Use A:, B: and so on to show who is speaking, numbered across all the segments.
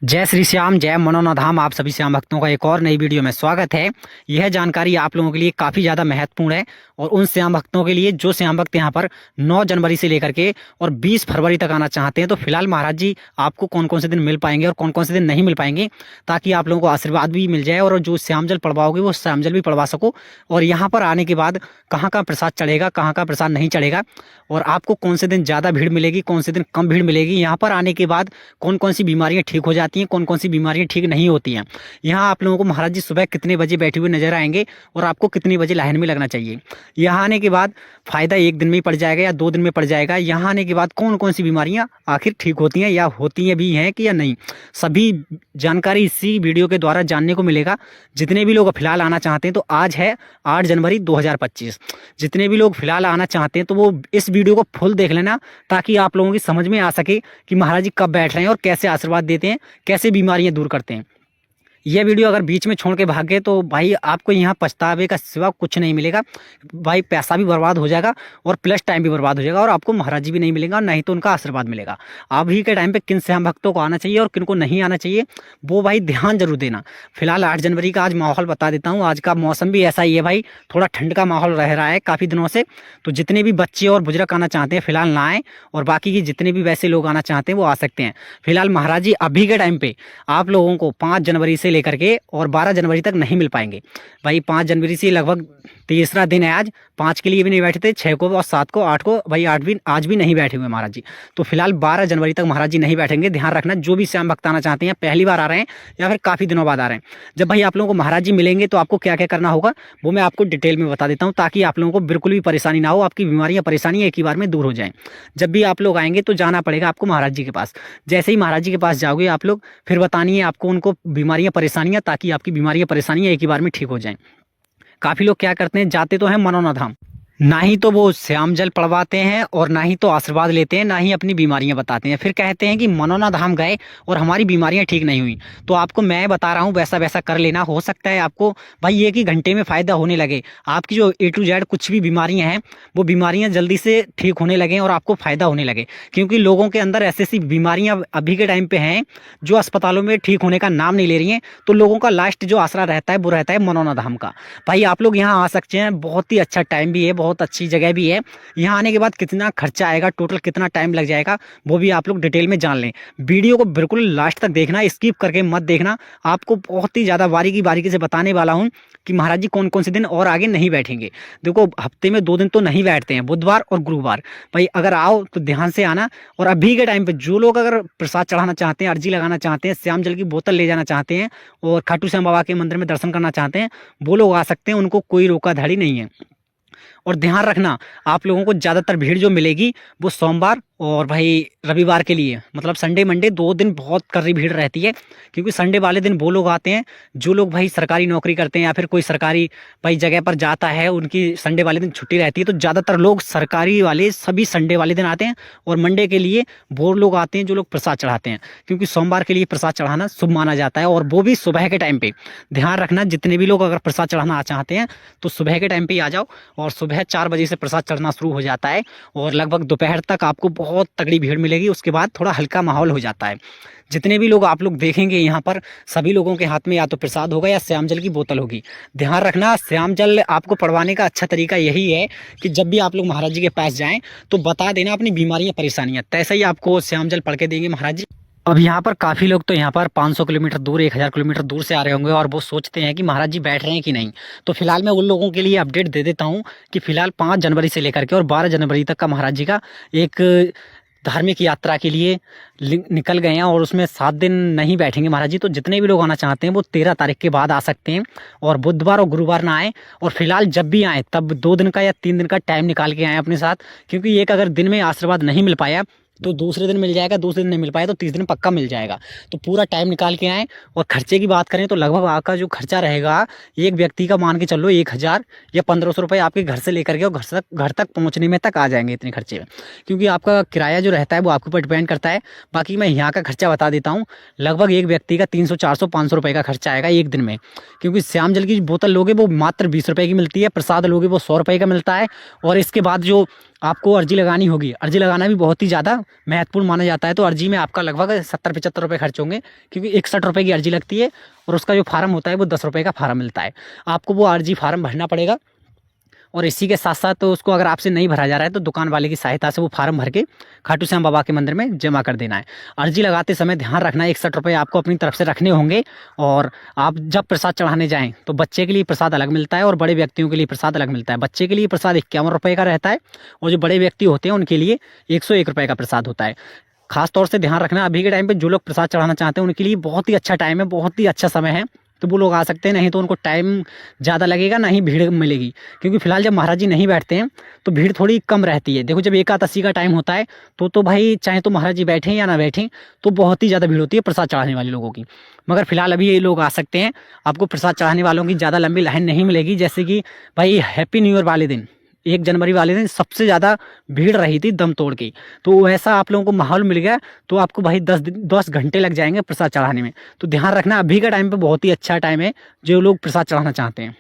A: जय श्री श्याम, जय मनोना धाम। आप सभी श्याम भक्तों का एक और नई वीडियो में स्वागत है। यह जानकारी आप लोगों के लिए काफ़ी ज़्यादा महत्वपूर्ण है और उन श्याम भक्तों के लिए जो श्याम भक्त यहाँ पर 9 जनवरी से लेकर के और 20 फरवरी तक आना चाहते हैं। तो फिलहाल महाराज जी आपको कौन कौन से दिन मिल पाएंगे और कौन कौन से दिन नहीं मिल पाएंगे, ताकि आप लोगों को आशीर्वाद भी मिल जाए और जो श्याम जल पढ़वाओगे वो श्याम जल भी पढ़वा सको। और यहाँ पर आने के बाद कहाँ कहाँ प्रसाद चढ़ेगा, कहाँ कहाँ प्रसाद नहीं चढ़ेगा, और आपको कौन से दिन ज़्यादा भीड़ मिलेगी, कौन से दिन कम भीड़ मिलेगी, यहाँ पर आने के बाद कौन कौन सी बीमारियाँ ठीक हो जाती हैं, कौन कौन सी बीमारियाँ ठीक नहीं होती हैं। यहाँ आप लोगों को महाराज जी सुबह कितने बजे बैठे हुए नजर आएंगे और आपको कितनी बजे लाइन में लगना चाहिए। यहाँ आने के बाद फ़ायदा एक दिन में ही पड़ जाएगा या 2 दिन में पड़ जाएगा। यहाँ आने के बाद कौन कौन सी बीमारियाँ आखिर ठीक होती हैं या होती हैं भी हैं कि या नहीं, सभी जानकारी इसी वीडियो के द्वारा जानने को मिलेगा। जितने भी लोग फिलहाल आना चाहते हैं, तो आज है 8 जनवरी 2025। जितने भी लोग फिलहाल आना चाहते हैं तो वो इस वीडियो को फुल देख लेना, ताकि आप लोगों की समझ में आ सके कि महाराज जी कब बैठ रहे हैं और कैसे आशीर्वाद देते हैं, कैसे बीमारियां दूर करते हैं। यह वीडियो अगर बीच में छोड़ के भाग गए तो भाई आपको यहाँ पछतावे का सिवा कुछ नहीं मिलेगा। भाई पैसा भी बर्बाद हो जाएगा और प्लस टाइम भी बर्बाद हो जाएगा, और आपको महाराज जी भी नहीं मिलेगा, नहीं तो उनका आशीर्वाद मिलेगा। अभी के टाइम पे किन श्याम भक्तों को आना चाहिए और किन को नहीं आना चाहिए वो भाई ध्यान जरूर देना। फिलहाल 8 जनवरी का आज माहौल बता देता हूँ। आज का मौसम भी ऐसा ही है भाई, थोड़ा ठंड का माहौल रह रहा है काफ़ी दिनों से। तो जितने भी बच्चे और बुजुर्ग आना चाहते हैं फिलहाल ना आए, और बाकी के जितने भी वैसे लोग आना चाहते हैं वो आ सकते हैं। फिलहाल महाराज जी अभी के टाइम पे आप लोगों को 5 जनवरी से लेकर के और 12 जनवरी तक नहीं मिल पाएंगे। भाई 5 जनवरी से लगभग तीसरा दिन है आज। 5 के लिए भी नहीं बैठे थे, 6 को और 7 को, 8 को, भाई 8 भी आज भी नहीं बैठे हुए महाराज जी। तो फिलहाल 12 जनवरी तक महाराज जी नहीं बैठेंगे। ध्यान रखना, जो भी श्याम भक्त आना चाहते हैं, पहली बार आ रहे हैं या फिर काफ़ी दिनों बाद आ रहे हैं, जब भाई आप लोगों को महाराज जी मिलेंगे तो आपको क्या क्या करना होगा वो मैं आपको डिटेल में बता देता हूँ, ताकि आप लोगों को बिल्कुल भी परेशानी ना हो, आपकी बीमारियाँ परेशानियाँ एक ही बार में दूर हो जाएँ। जब भी आप लोग आएंगे तो जाना पड़ेगा आपको महाराज जी के पास। जैसे ही महाराज जी के पास जाओगे आप लोग, फिर बतानी है आपको उनको बीमारियाँ परेशानियाँ, ताकि आपकी बीमारियाँ परेशानियाँ एक ही बार में ठीक हो जाएं। काफ़ी लोग क्या करते हैं, जाते तो हैं मनोना धाम, ना ही तो वो श्याम जल पढ़वाते हैं और ना ही तो आशीर्वाद लेते हैं, ना ही अपनी बीमारियां बताते हैं। फिर कहते हैं कि मनोना धाम गए और हमारी बीमारियां ठीक नहीं हुई। तो आपको मैं बता रहा हूं वैसा वैसा कर लेना। हो सकता है आपको भाई 1 ही घंटे में फ़ायदा होने लगे, आपकी जो A to Z कुछ भी बीमारियां हैं वो बीमारियां जल्दी से ठीक होने लगें और आपको फ़ायदा होने लगे। क्योंकि लोगों के अंदर ऐसी ऐसी बीमारियाँ अभी के टाइम पर हैं जो अस्पतालों में ठीक होने का नाम नहीं ले रही हैं। तो लोगों का लास्ट जो आसरा रहता है वो रहता है मनोना धाम का। भाई आप लोग यहाँ आ सकते हैं, बहुत ही अच्छा टाइम भी है, बहुत अच्छी जगह भी है। यहाँ आने के बाद कितना खर्चा आएगा, टोटल कितना टाइम लग जाएगा, वो भी आप लोग डिटेल में जान लें। वीडियो को बिल्कुल लास्ट तक देखना, स्किप करके मत देखना। आपको बहुत ही ज़्यादा बारीकी बारीकी से बताने वाला हूँ कि महाराज जी कौन कौन से दिन और आगे नहीं बैठेंगे। देखो हफ्ते में 2 दिन तो नहीं बैठते हैं, बुधवार और गुरुवार। भाई अगर आओ तो ध्यान से आना। और अभी के टाइम पे जो लोग अगर प्रसाद चढ़ाना चाहते हैं, अर्जी लगाना चाहते हैं, श्याम जल की बोतल ले जाना चाहते हैं और खाटू श्याम बाबा के मंदिर में दर्शन करना चाहते हैं, वो लोग आ सकते हैं, उनको कोई रोका धाड़ी नहीं है। और ध्यान रखना, आप लोगों को ज़्यादातर भीड़ जो मिलेगी वो सोमवार और भाई रविवार के लिए, मतलब संडे मंडे 2 दिन बहुत कड़ी भीड़ रहती है। क्योंकि संडे वाले दिन वो लोग आते हैं जो लोग भाई सरकारी नौकरी करते हैं या फिर कोई सरकारी भाई जगह पर जाता है, उनकी संडे वाले दिन छुट्टी रहती है। तो ज़्यादातर लोग सरकारी वाले सभी संडे वाले दिन आते हैं, और मंडे के लिए वो लोग आते हैं जो लोग प्रसाद चढ़ाते हैं। क्योंकि सोमवार के लिए प्रसाद चढ़ाना शुभ माना जाता है, और वो भी सुबह के टाइम पर। ध्यान रखना, जितने भी लोग अगर प्रसाद चढ़ाना चाहते हैं तो सुबह के टाइम पर ही आ जाओ। और सुबह 4 बजे से प्रसाद चढ़ना शुरू हो जाता है और लगभग दोपहर तक आपको बहुत तगड़ी भीड़ मिलेगी। उसके बाद थोड़ा हल्का माहौल हो जाता है। जितने भी लोग आप लोग देखेंगे यहाँ पर, सभी लोगों के हाथ में या तो प्रसाद होगा या श्याम जल की बोतल होगी। ध्यान रखना, श्याम जल आपको पढ़वाने का अच्छा तरीका यही है कि जब भी आप लोग महाराज जी के पास जाएं तो बता देना अपनी बीमारियां परेशानियां, तैसे ही आपको श्याम जल पढ़ के देंगे महाराज जी। अब यहाँ पर काफ़ी लोग तो यहाँ पर 500 किलोमीटर दूर, 1000 किलोमीटर दूर से आ रहे होंगे और वो सोचते हैं कि महाराज जी बैठ रहे हैं कि नहीं। तो फिलहाल मैं उन लोगों के लिए अपडेट दे देता हूँ कि फिलहाल 5 जनवरी से लेकर के और 12 जनवरी तक का महाराज जी का एक धार्मिक यात्रा के लिए निकल गए हैं, और उसमें 7 दिन नहीं बैठेंगे महाराज जी। तो जितने भी लोग आना चाहते हैं वो 13 तारीख के बाद आ सकते हैं, और बुधवार और गुरुवार ना आए। और फिलहाल जब भी आए तब 2 दिन का या 3 दिन का टाइम निकाल के आए अपने साथ, क्योंकि एक अगर दिन में आशीर्वाद नहीं मिल पाया तो दूसरे दिन मिल जाएगा, दूसरे दिन नहीं मिल पाया तो तीसरे दिन पक्का मिल जाएगा। तो पूरा टाइम निकाल के आएँ। और खर्चे की बात करें तो लगभग आपका जो खर्चा रहेगा एक व्यक्ति का, मान के चलो 1000 या 1500 रुपये आपके घर से लेकर के और घर तक पहुँचने में तक आ जाएंगे इतने खर्चे में। क्योंकि आपका किराया जो रहता है वो आपके ऊपर डिपेंड करता है। बाकी मैं यहाँ का खर्चा बता देता हूँ, लगभग एक व्यक्ति का 300, 400, 500 रुपये का खर्चा आएगा एक दिन में। क्योंकि श्याम जल की बोतल लोगे वो मात्र 20 रुपये की मिलती है, प्रसाद लोगे वो 100 रुपये का मिलता है, और इसके बाद जो आपको अर्जी लगानी होगी। अर्जी लगाना भी बहुत ही ज़्यादा महत्वपूर्ण माना जाता है। तो अर्जी में आपका लगभग 70-75 रुपये खर्च होंगे, क्योंकि 61 रुपये की अर्जी लगती है और उसका जो फार्म होता है वो 10 रुपये का फार्म मिलता है। आपको वो अर्जी फार्म भरना पड़ेगा और इसी के साथ साथ तो उसको अगर आपसे नहीं भरा जा रहा है तो दुकान वाले की सहायता से वो फार्म भर के खाटू श्याम बाबा के मंदिर में जमा कर देना है। अर्जी लगाते समय ध्यान रखना है 61 रुपये आपको अपनी तरफ से रखने होंगे। और आप जब प्रसाद चढ़ाने जाएँ तो बच्चे के लिए प्रसाद अलग मिलता है और बड़े व्यक्तियों के लिए प्रसाद अलग मिलता है। बच्चे के लिए प्रसाद 51 रुपये का रहता है और जो बड़े व्यक्ति होते हैं उनके लिए 101 रुपये का प्रसाद होता है। खास तौर से ध्यान रखना, अभी के टाइम पे जो लोग प्रसाद चढ़ाना चाहते हैं उनके लिए बहुत ही अच्छा टाइम है, बहुत ही अच्छा समय है, तो वो लोग आ सकते हैं। नहीं तो उनको टाइम ज़्यादा लगेगा, ना ही भीड़ मिलेगी, क्योंकि फिलहाल जब महाराज जी नहीं बैठते हैं तो भीड़ थोड़ी कम रहती है। देखो जब एकादशी का टाइम होता है तो भाई चाहे तो महाराज जी बैठें या ना बैठें तो बहुत ही ज़्यादा भीड़ होती है प्रसाद चढ़ाने वाले लोगों की। मगर फिलहाल अभी ये लोग आ सकते हैं, आपको प्रसाद चढ़ाने वालों की ज़्यादा लंबी लाइन नहीं मिलेगी। जैसे कि भाई हैप्पी न्यू ईयर वाले दिन 1 जनवरी वाले दिन सबसे ज़्यादा भीड़ रही थी दम तोड़ के, तो वैसा आप लोगों को माहौल मिल गया तो आपको भाई 10 घंटे लग जाएंगे प्रसाद चढ़ाने में। तो ध्यान रखना, अभी का टाइम पे बहुत ही अच्छा टाइम है जो लोग प्रसाद चढ़ाना चाहते हैं।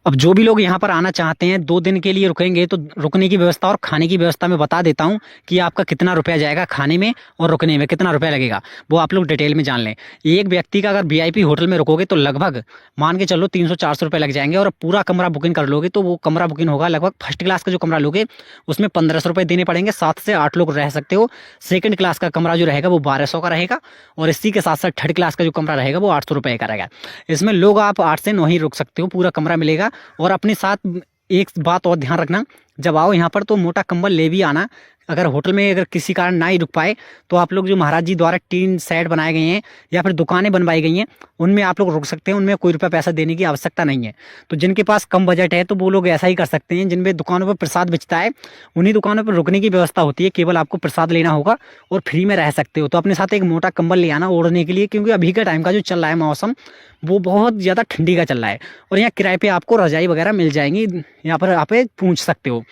A: अब जो भी लोग यहाँ पर आना चाहते हैं 2 दिन के लिए रुकेंगे तो रुकने की व्यवस्था और खाने की व्यवस्था मैं बता देता हूँ कि आपका कितना रुपया जाएगा, खाने में और रुकने में कितना रुपया लगेगा वो आप लोग डिटेल में जान लें। एक व्यक्ति का अगर वीआईपी होटल में रुकोगे तो लगभग मान के चलो 300-400 रुपये लग जाएंगे। और पूरा कमरा बुकिंग कर लोगे तो वो कमरा बुकिंग होगा लगभग फर्स्ट क्लास का जो कमरा लोगे उसमें 1500 रुपये देने पड़ेंगे, 7 से 8 लोग रह सकते हो। सेकंड क्लास का कमरा जो रहेगा वो 1200 का रहेगा और इसी के साथ साथ थर्ड क्लास का जो कमरा रहेगा वो 800 रुपये का रहेगा। इसमें लोग आप 8 से 9 ही रुक सकते हो, पूरा कमरा मिलेगा। और अपने साथ एक बात और ध्यान रखना, जब आओ यहाँ पर तो मोटा कंबल ले भी आना। अगर होटल में अगर किसी कारण ना ही रुक पाए तो आप लोग जो महाराज जी द्वारा टीन सेट बनाए गए हैं या फिर दुकानें बनवाई गई हैं उनमें आप लोग रुक सकते हैं, उनमें कोई रुपया पैसा देने की आवश्यकता नहीं है। तो जिनके पास कम बजट है तो वो लोग ऐसा ही कर सकते हैं। जिनमें दुकानों पर प्रसाद बेचता है उन्हीं दुकानों पर रुकने की व्यवस्था होती है, केवल आपको प्रसाद लेना होगा और फ्री में रह सकते हो। तो अपने साथ एक मोटा कंबल ले आना ओढ़ने के लिए, क्योंकि अभी का टाइम का जो चल रहा है मौसम वो बहुत ज़्यादा ठंडी का चल रहा है। और यहाँ किराए पे आपको रजाई वगैरह मिल जाएंगी, यहाँ पर आप पूछ सकते हो।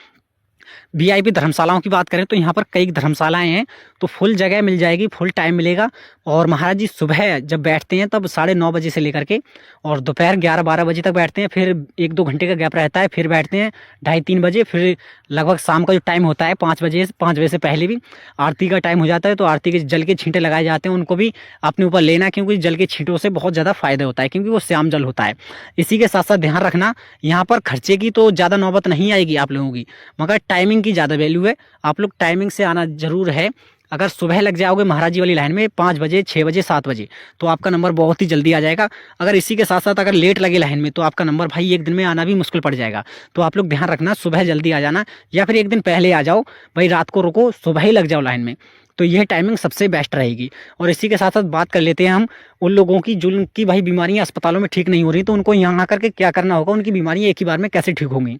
A: वीआईपी धर्मशालाओं की बात करें तो यहाँ पर कई धर्मशालाएं हैं, तो फुल जगह मिल जाएगी, फुल टाइम मिलेगा। और महाराज जी सुबह जब बैठते हैं तब 9:30 बजे से लेकर के और दोपहर 11-12 बजे तक बैठते हैं, फिर 1-2 घंटे का गैप रहता है, फिर बैठते हैं 2:30-3 बजे, फिर लगभग शाम का जो टाइम होता है 5 बजे से पहले भी आरती का टाइम हो जाता है। तो आरती के जल के छींटे लगाए जाते हैं, उनको भी अपने ऊपर लेना, क्योंकि जल के छींटों से बहुत ज़्यादा फायदा होता है, क्योंकि वो श्याम जल होता है। इसी के साथ साथ ध्यान रखना, यहाँ पर खर्चे की तो ज़्यादा नौबत नहीं आएगी आप लोगों की, मगर टाइमिंग की ज़्यादा वैल्यू है। आप लोग टाइमिंग से आना ज़रूर है। अगर सुबह लग जाओगे महाराज जी वाली लाइन में 5 बजे, 6 बजे, 7 बजे तो आपका नंबर बहुत ही जल्दी आ जाएगा। अगर इसी के साथ साथ अगर लेट लगे लाइन में तो आपका नंबर भाई एक दिन में आना भी मुश्किल पड़ जाएगा। तो आप लोग ध्यान रखना, सुबह जल्दी आ जाना या फिर एक दिन पहले आ जाओ, भाई रात को रुको, सुबह ही लग जाओ लाइन में, तो यह टाइमिंग सबसे बेस्ट रहेगी। और इसी के साथ साथ बात कर लेते हैं हम उन लोगों की जिनकी भाई बीमारियाँ अस्पतालों में ठीक नहीं हो रही, तो उनको यहाँ आकर के क्या करना होगा, उनकी बीमारियाँ एक ही बार में कैसे ठीक होंगी।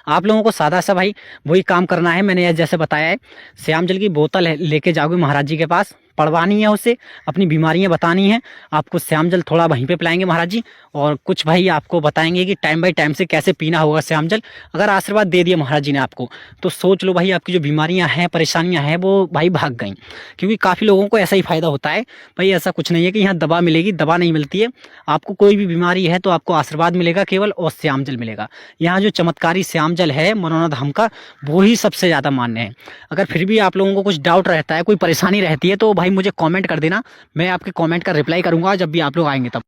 A: आप लोगों को सादा सा भाई वही काम करना है, मैंने जैसे बताया है। श्याम जल की बोतल लेके जाओगे महाराज जी के पास, पढ़वानी है उससे, अपनी बीमारियां बतानी है। आपको श्याम जल थोड़ा वहीं पे पिलाएंगे महाराज जी, और कुछ भाई आपको बताएंगे कि टाइम बाय टाइम से कैसे पीना होगा श्याम जल। अगर आशीर्वाद दे दिया महाराज जी ने आपको तो सोच लो भाई आपकी जो बीमारियां हैं, परेशानियां हैं वो भाई भाग गई। क्योंकि काफ़ी लोगों को ऐसा ही फ़ायदा होता है। भाई ऐसा कुछ नहीं है कि यहाँ दवा मिलेगी, दवा नहीं मिलती है। आपको कोई भी बीमारी है तो आपको आशीर्वाद मिलेगा केवल, और श्याम जल मिलेगा। यहाँ जो चमत्कारी श्याम जल है मनोना धाम का, वो ही सबसे ज़्यादा मान्य है। अगर फिर भी आप लोगों को कुछ डाउट रहता है, कोई परेशानी रहती है, तो भाई मुझे कमेंट कर देना, मैं आपके कमेंट का रिप्लाई करूंगा जब भी आप लोग आएंगे तब।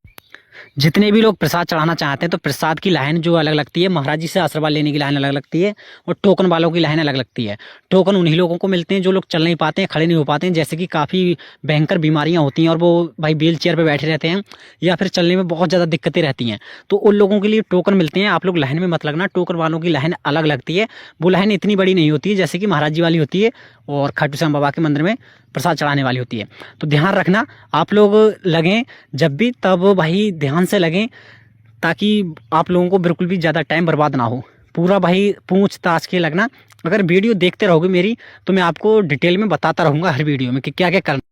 A: जितने भी लोग प्रसाद चढ़ाना चाहते हैं तो प्रसाद की लाइन जो अलग लगती है, महाराज जी से आशीर्वाद लेने की लाइन अलग लगती है, और टोकन वालों की लाइन अलग लगती है। टोकन उन्हीं लोगों को मिलते हैं जो लोग चल नहीं पाते हैं, खड़े नहीं हो पाते हैं, जैसे कि काफ़ी भयंकर बीमारियां होती हैं और वो भाई व्हील चेयर पर बैठे रहते हैं या फिर चलने में बहुत ज़्यादा दिक्कतें रहती हैं, तो उन लोगों के लिए टोकन मिलते हैं। आप लोग लाइन में मत लगना, टोकन वालों की लाइन अलग लगती है। वो लाइन इतनी बड़ी नहीं होती है जैसे कि महाराज जी वाली होती है और खाटू श्याम बाबा के मंदिर में प्रसाद चढ़ाने वाली होती है। तो ध्यान रखना, आप लोग लगें जब भी तब भाई ध्यान से लगें, ताकि आप लोगों को बिल्कुल भी ज़्यादा टाइम बर्बाद ना हो। पूरा भाई पूछ ताछ के लगना। अगर वीडियो देखते रहोगे मेरी तो मैं आपको डिटेल में बताता रहूँगा हर वीडियो में कि क्या क्या करना।